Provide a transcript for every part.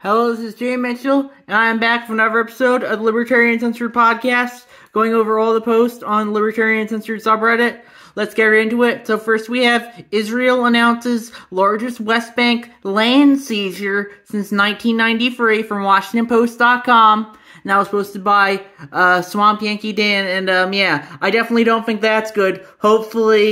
Hello, this is Jay Mitchell, and I am back for another episode of the Libertarian Uncensored podcast, going over all the posts on the Libertarian Uncensored subreddit. Let's get right into it. So first we have Israel announces largest West Bank land seizure since 1993 from WashingtonPost.com. And that was posted by Swamp Yankee Dan, and yeah, I definitely don't think that's good. Hopefully,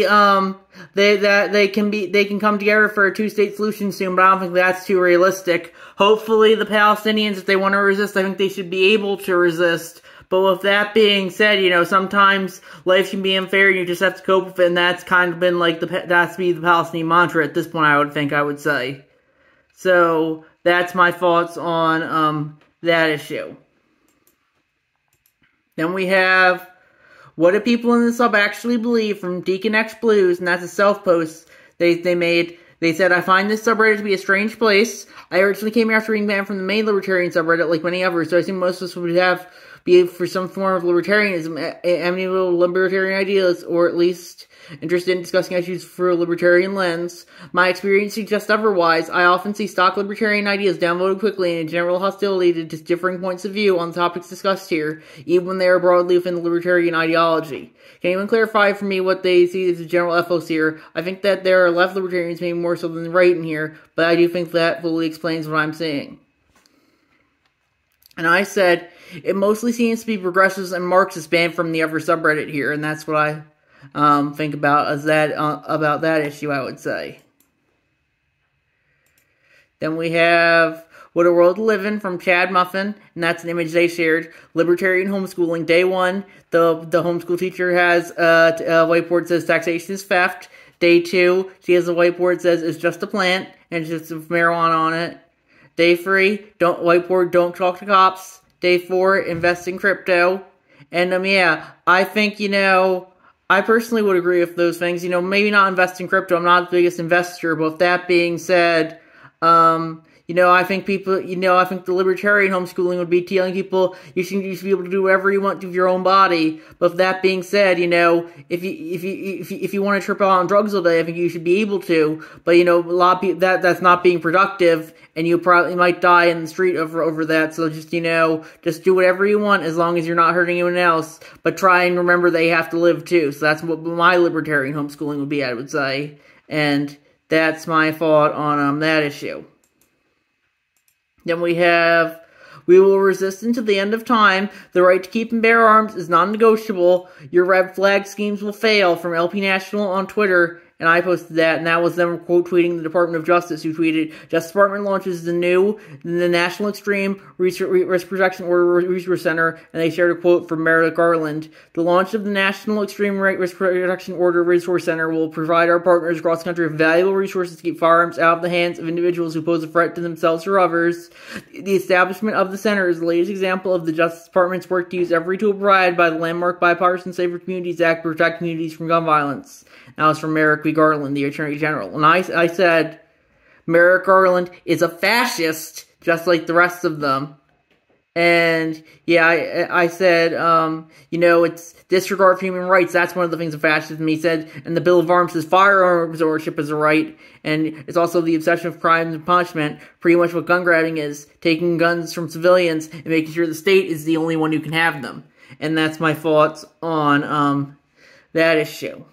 they can come together for a two-state solution soon, but I don't think that's too realistic. Hopefully, the Palestinians, if they want to resist, I think they should be able to resist. But with that being said, sometimes life can be unfair, and you just have to cope with it, and that's kind of been like that's be the Palestinian mantra at this point. I would say. So that's my thoughts on that issue. Then we have, what do people in the sub actually believe, from Deacon X Blues, and that's a self-post they made. They said, I find this subreddit to be a strange place. I originally came here after being banned from the main libertarian subreddit, like many others, so I assume most of us would be for some form of libertarianism, amiable libertarian ideas, or at least interested in discussing issues through a libertarian lens. My experience suggests otherwise. I often see stock libertarian ideas downvoted quickly and a general hostility to differing points of view on the topics discussed here, even when they are broadly within the libertarian ideology. Can anyone clarify for me what they see as the general ethos here? I think that there are left libertarians, maybe more so than right in here, but I do think that fully explains what I'm saying. And I said, it mostly seems to be progressives and Marxists banned from the other subreddit here, and that's what I think about that issue, I would say. Then we have What a World to Live In from Chad Muffin, and that's an image they shared. Libertarian homeschooling, day one. The homeschool teacher has a whiteboard that says taxation is theft. Day two, she has a whiteboard that says it's just a plant, and it's just marijuana on it. Day three, don't talk to cops. Day four, invest in crypto. And yeah, I think, I personally would agree with those things. Maybe not invest in crypto. I'm not the biggest investor, but with that being said, I think the libertarian homeschooling would be telling people you should be able to do whatever you want with your own body. But with that being said, if you want to trip out on drugs all day, I think you should be able to. But a lot of people that's not being productive, and you probably might die in the street over that. So just do whatever you want as long as you're not hurting anyone else. But try and remember they have to live too. So that's what my libertarian homeschooling would be, I would say, and that's my thought on that issue. Then we have, we will resist until the end of time. The right to keep and bear arms is non-negotiable. Your red flag schemes will fail, from LP National on Twitter. And I posted that, and that was them quote tweeting the Department of Justice, who tweeted, Justice Department launches the National Extreme Risk Protection Order Resource Center, and they shared a quote from Merrick Garland. The launch of the National Extreme Risk Protection Order Resource Center will provide our partners across the country with valuable resources to keep firearms out of the hands of individuals who pose a threat to themselves or others. The establishment of the center is the latest example of the Justice Department's work to use every tool provided by the landmark Bipartisan Safer Communities Act to protect communities from gun violence. That was from Merrick Garland, the Attorney General. And I said, Merrick Garland is a fascist, just like the rest of them. And, yeah, I said, it's disregard for human rights. That's one of the things of fascism. He said, and the Bill of Arms says firearms ownership is a right. And it's also the obsession of crimes and punishment. Pretty much what gun grabbing is, taking guns from civilians and making sure the state is the only one who can have them. And that's my thoughts on that issue.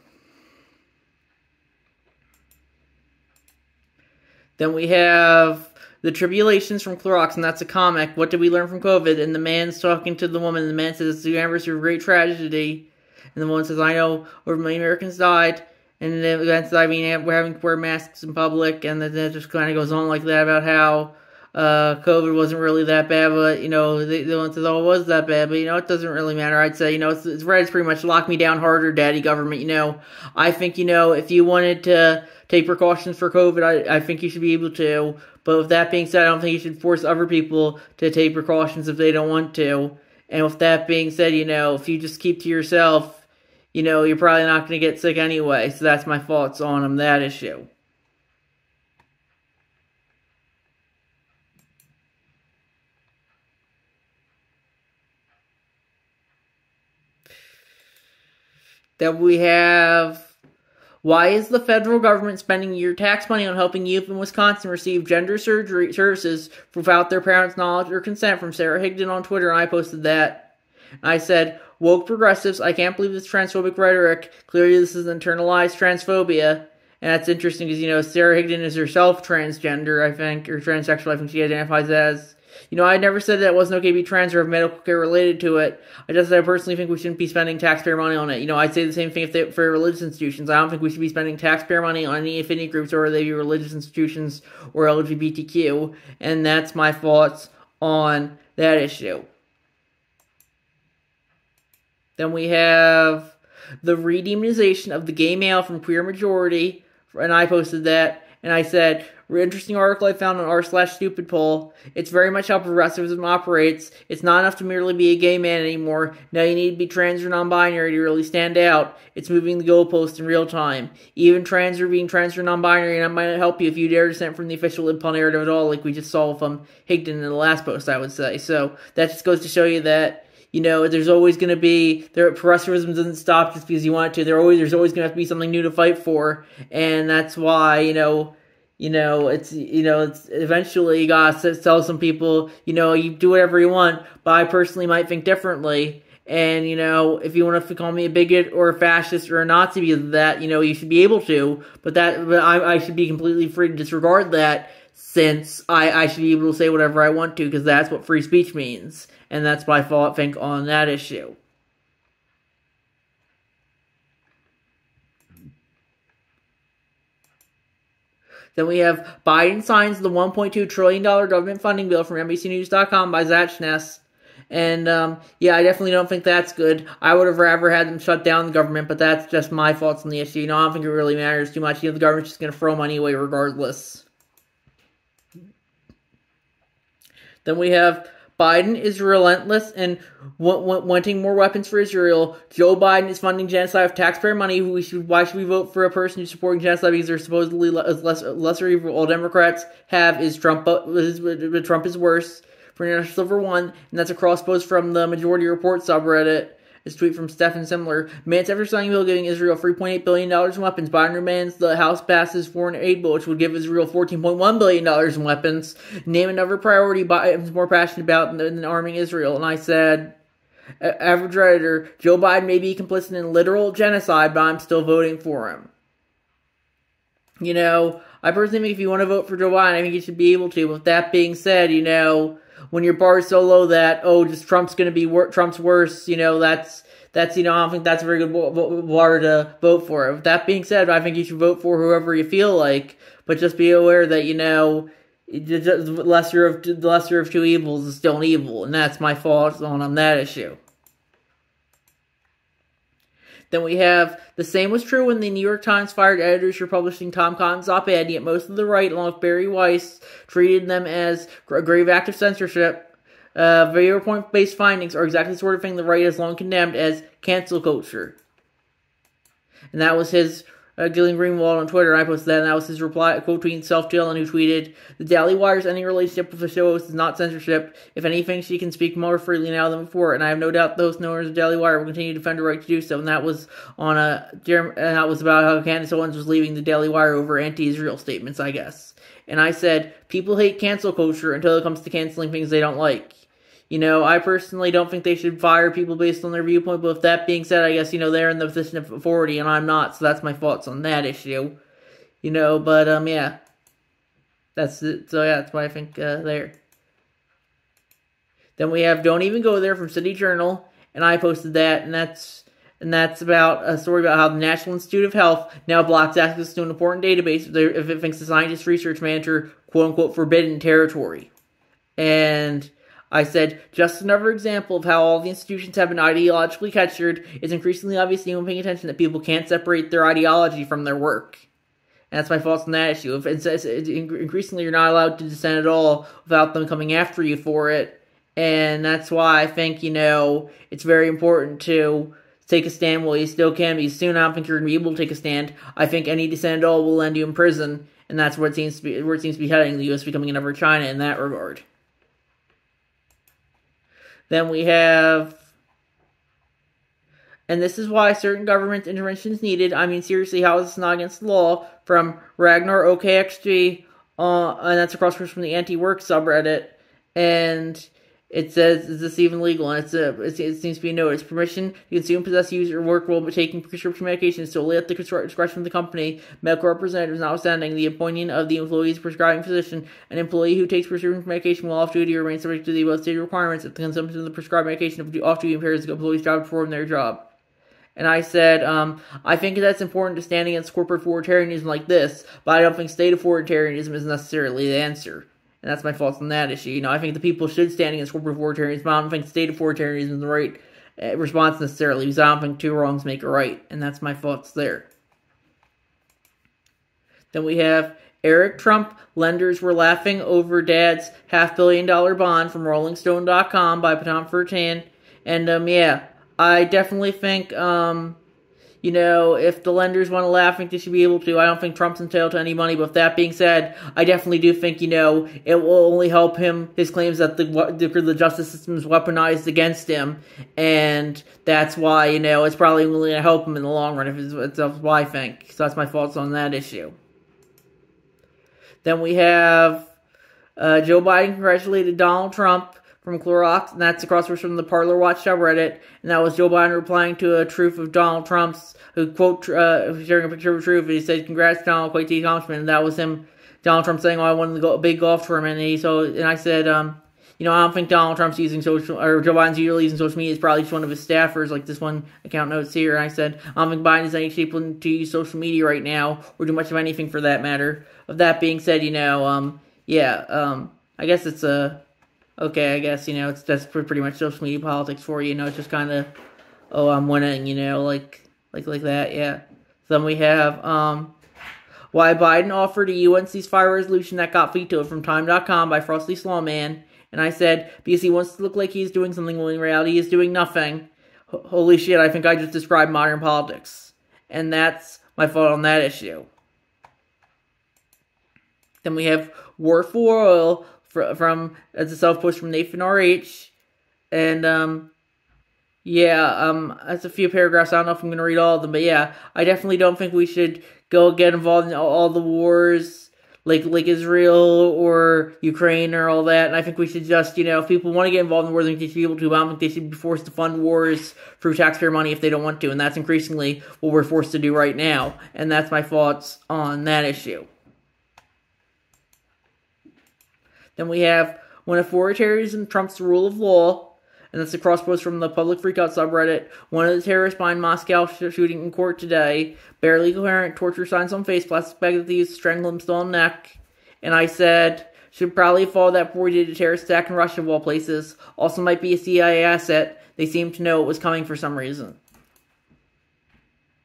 Then we have The Tribulations from Clorox, and that's a comic. What did we learn from COVID? And the man's talking to the woman, and the man says, it's the anniversary of a great tragedy. And the woman says, I know over 1 million Americans died. And then we're having to wear masks in public, and then it just kind of goes on like that about how COVID wasn't really that bad, but, the one says, oh, it was that bad, but, it doesn't really matter. I'd say, it's pretty much lock me down harder, daddy government, I think, if you wanted to take precautions for COVID, I think you should be able to. But with that being said, I don't think you should force other people to take precautions if they don't want to. And with that being said, if you just keep to yourself, you're probably not going to get sick anyway. So that's my thoughts on that issue. Then we have, Why is the federal government spending your tax money on helping youth in Wisconsin receive gender surgery services without their parents' knowledge or consent? From Sarah Higdon on Twitter, and I posted that. I said, woke progressives, I can't believe this transphobic rhetoric. Clearly this is internalized transphobia. And that's interesting because, Sarah Higdon is herself transgender, I think, or transsexual, I think she identifies as. I never said that it wasn't okay to be trans or have medical care related to it. I personally think we shouldn't be spending taxpayer money on it. I'd say the same thing for religious institutions. I don't think we should be spending taxpayer money on any affinity groups, or they be religious institutions or LGBTQ. And that's my thoughts on that issue. Then we have the re-demonization of the gay male from Queer Majority, and I posted that. And I said, interesting article I found on r/stupid poll. It's very much how progressivism operates. It's not enough to merely be a gay man anymore. Now you need to be trans or non-binary to really stand out. It's moving the goalpost in real time. Even trans or being trans or non-binary, and that might not help you if you dare dissent from the official Lib-Pol narrative at all, like we just saw from Higdon in the last post, I would say. So that just goes to show you that there's always going to be, progressivism doesn't stop just because you want it to. There's always going to have to be something new to fight for, and that's why, it's eventually you gotta tell some people, you do whatever you want, but I personally might think differently, and, if you want to call me a bigot or a fascist or a Nazi because of that, you should be able to, but I should be completely free to disregard that, since I should be able to say whatever I want to, because that's what free speech means. And that's my thought, think, on that issue. Then we have Biden signs the $1.2 trillion government funding bill from NBCNews.com by Zach Ness. And, I definitely don't think that's good. I would have rather had them shut down the government, but that's just my thoughts on the issue. I don't think it really matters too much. The government's just going to throw money away regardless. Then we have Biden is relentless and wanting more weapons for Israel. Joe Biden is funding genocide with taxpayer money. Why should we vote for a person who's supporting genocide because they're supposedly lesser evil? All Democrats have is Trump. Trump is worse. For National Silver One, and that's a cross post from the Majority Report subreddit. This tweet from Stephen Simler. Minutes after signing a bill giving Israel $3.8 billion in weapons, Biden demands the House passes foreign aid bill, which would give Israel $14.1 billion in weapons. Name another priority Biden's more passionate about than arming Israel. And I said, average Redditor, Joe Biden may be complicit in literal genocide, but I'm still voting for him. I personally think if you want to vote for Joe Biden, I think you should be able to. With that being said, when your bar is so low that, just Trump's going to be Trump's worse, that's I don't think that's a very good bar to vote for. With that being said, I think you should vote for whoever you feel like, but just be aware that, the lesser of two evils is still an evil, and that's my thoughts on that issue. Then we have, the same was true when the New York Times fired editors for publishing Tom Cotton's op-ed, yet most of the right, along with Barry Weiss, treated them as a grave act of censorship. Video point-based findings are exactly the sort of thing the right has long condemned as cancel culture. And that was his, Gillian Greenwald on Twitter, and I posted that, and that was his reply, quote tweeting Self-Dylan, who tweeted, "The Daily Wire's ending relationship with the show host is not censorship. If anything, she can speak more freely now than before, and I have no doubt the host and owners of Daily Wire will continue to defend her right to do so." And that was that was about how Candace Owens was leaving the Daily Wire over anti-Israel statements, I guess. And I said, people hate cancel culture until it comes to canceling things they don't like. I personally don't think they should fire people based on their viewpoint, but with that being said, I guess, they're in the position of authority, and I'm not, so that's my thoughts on that issue. Yeah. That's it. So, yeah, that's why I think, there. Then we have Don't Even Go There from City Journal, and I posted that, and that's about a story about how the National Institute of Health now blocks access to an important database if it thinks the scientist research manager, quote-unquote, forbidden territory. And I said, just another example of how all the institutions have been ideologically captured. It's increasingly obvious to anyone paying attention that people can't separate their ideology from their work. And that's my thoughts on that issue. Increasingly, you're not allowed to dissent at all without them coming after you for it. And that's why I think, it's very important to take a stand while you still can. Because soon I don't think you're going to be able to take a stand. I think any dissent at all will end you in prison. And that's where it seems to be heading. The U.S. becoming another China in that regard. Then we have And this is why certain government intervention is needed. I mean, seriously, how is this not against the law? From Ragnar OKXG, and that's across from the anti-work subreddit. And it says, is this even legal? And it seems to be no. It's permission to consume, possess, use, or work while taking prescription medication solely at the discretion of the company. Medical representatives notwithstanding the appointing of the employee's prescribing physician. An employee who takes prescription medication while off duty remains subject to the above stated requirements if the consumption of the prescribed medication off duty impairs the employee's job to perform their job. And I said, I think that's important to stand against corporate authoritarianism like this, but I don't think state authoritarianism is necessarily the answer. And that's my thoughts on that issue. I think the people should stand against corporate authoritarianism, but I don't think state authoritarianism is the right response necessarily, because I don't think two wrongs make a right. And that's my thoughts there. Then we have Eric Trump. Lenders were laughing over dad's $500 million bond from RollingStone.com by Patam Fertan. And, yeah. I definitely think, if the lenders want to laugh, I think they should be able to. I don't think Trump's entitled to any money, but with that being said, I definitely do think, it will only help him, his claims that the justice system is weaponized against him, and that's why, it's probably really going to help him in the long run, that's what I think. So that's my thoughts on that issue. Then we have Joe Biden congratulated Donald Trump from Clorox, and that's across from the Parler Watch subreddit, and that was Joe Biden replying to a truth of Donald Trump's, who quote, sharing a picture of a truth, and he said, "Congrats, Donald, quite the accomplishment," and that was him, Donald Trump saying, "Oh, I won a big golf tournament," and I said, I don't think Donald Trump's using Joe Biden's usually using social media. It's probably just one of his staffers, like this one account notes here, and I said, I don't think Biden is any shape to use social media right now, or do much of anything for that matter. Of that being said, I guess it's okay, I guess, that's pretty much social media politics for you, it's just kind of, oh, I'm winning, like that, yeah. Then we have, why Biden offered a UN ceasefire resolution that got vetoed from Time.com by Frosty Slawman, and I said, because he wants to look like he's doing something when in reality he is doing nothing. Holy shit, I think I just described modern politics. And that's my thought on that issue. Then we have War for Oil, as a self-post from Nathan RH, and, that's a few paragraphs. I don't know if I'm going to read all of them, but yeah, I definitely don't think we should go get involved in all the wars, like Israel or Ukraine or all that, and I think we should just, if people want to get involved in wars, I think they should be able to, but I don't think they should be forced to fund wars through taxpayer money if they don't want to, and that's increasingly what we're forced to do right now, and that's my thoughts on that issue. Then we have, when authoritarianism trumps the rule of law, and that's a cross-post from the Public Freakout subreddit, one of the terrorists behind Moscow shooting in court today, barely coherent, torture signs on face, plastic bag that they used to strangle him still on neck, and I said, should probably follow that before we did a terrorist attack in Russia of all places, also might be a CIA asset, they seem to know it was coming for some reason.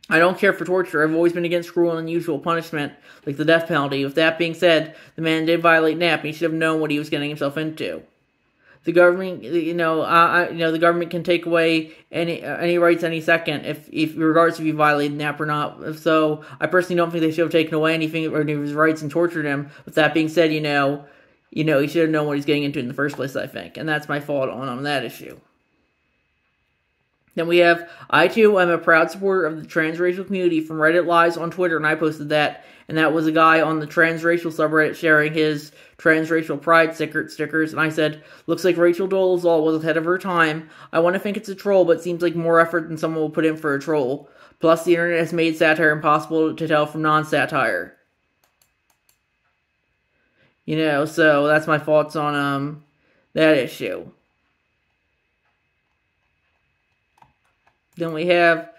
I don't care for torture. I've always been against cruel and unusual punishment, like the death penalty. With that being said, the man did violate NAP, and he should have known what he was getting himself into. The government, the government can take away any rights any second, if regardless if you violated NAP or not. So I personally don't think they should have taken away anything or any of his rights and tortured him. With that being said, he should have known what he's getting into in the first place, I think, and that's my fault on that issue. Then we have, I too am a proud supporter of the transracial community from Reddit Lives on Twitter, and I posted that, and that was a guy on the transracial subreddit sharing his transracial pride stickers, and I said, looks like Rachel Dolezal was ahead of her time. I want to think it's a troll, but it seems like more effort than someone will put in for a troll. Plus, the internet has made satire impossible to tell from non-satire. So that's my thoughts on, that issue. Then we have,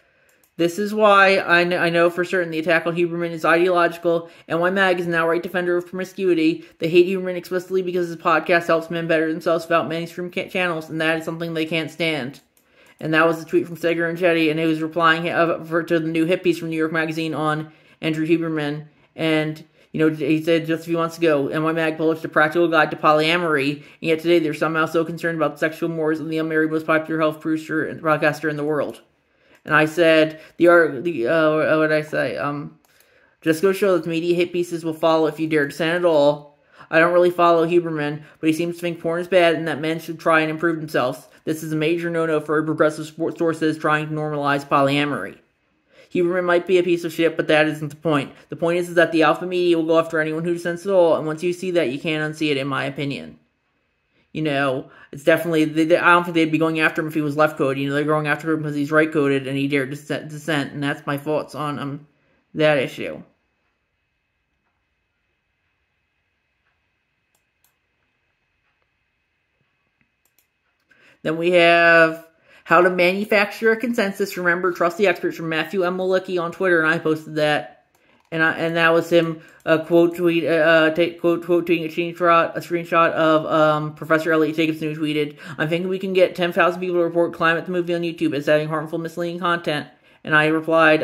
this is why I know for certain the attack on Huberman is ideological, and why Mag is an outright defender of promiscuity. They hate Huberman explicitly because his podcast helps men better themselves without mainstream channels, and that is something they can't stand. And that was a tweet from Steger and Chetty, and he was replying to the new hit piece from New York Magazine on Andrew Huberman, and he said just a few months ago, NY Mag published a practical guide to polyamory, and yet today they're somehow so concerned about the sexual mores of the unmarried most popular health producer and broadcaster in the world. And I said, what did I say? Just go show that media hit pieces will follow if you dare to dissent at all. I don't really follow Huberman, but he seems to think porn is bad and that men should try and improve themselves. This is a major no-no for progressive sources trying to normalize polyamory. Huberman might be a piece of shit, but that isn't the point. The point is that the alpha media will go after anyone who dissents at all, and once you see that, you can't unsee it, in my opinion. It's definitely, I don't think they'd be going after him if he was left-coded. They're going after him because he's right-coded and he dared dissent, and that's my thoughts on that issue. Then we have How to Manufacture a Consensus. Remember, trust the experts, from Matthew M. Malicki on Twitter, and I posted that. And that was him tweeting a screenshot of Professor Elliot Jacobson, who tweeted, "I'm thinking we can get 10,000 people to report Climate the Movie on YouTube as having harmful, misleading content." And I replied,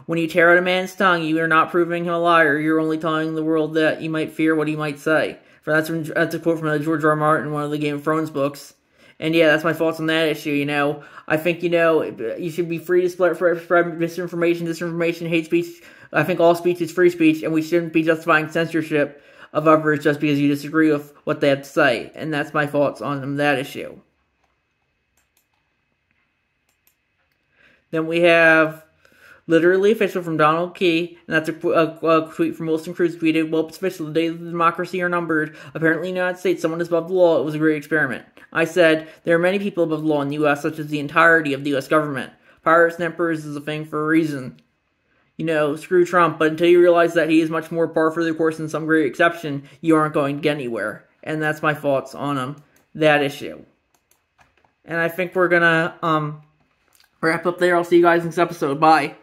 "When you tear out a man's tongue, you are not proving him a liar. You're only telling the world that you might fear what he might say." That's a quote from George R. R. Martin, one of the Game of Thrones books. And yeah, that's my thoughts on that issue. I think, you should be free to spread misinformation, disinformation, hate speech. I think all speech is free speech, and we shouldn't be justifying censorship of others just because you disagree with what they have to say. And that's my thoughts on that issue. Then we have Literally Official from Donald Key, and that's a tweet from Wilson Cruz, tweeted, "Well, it's official, the days of democracy are numbered. Apparently in the United States, someone is above the law. It was a great experiment." I said, "There are many people above the law in the U.S., such as the entirety of the U.S. government. Pirates and emperors is a thing for a reason. Screw Trump, but until you realize that he is much more par for the course than some great exception, you aren't going to get anywhere." And that's my thoughts on that issue. And I think we're gonna wrap up there. I'll see you guys next episode. Bye.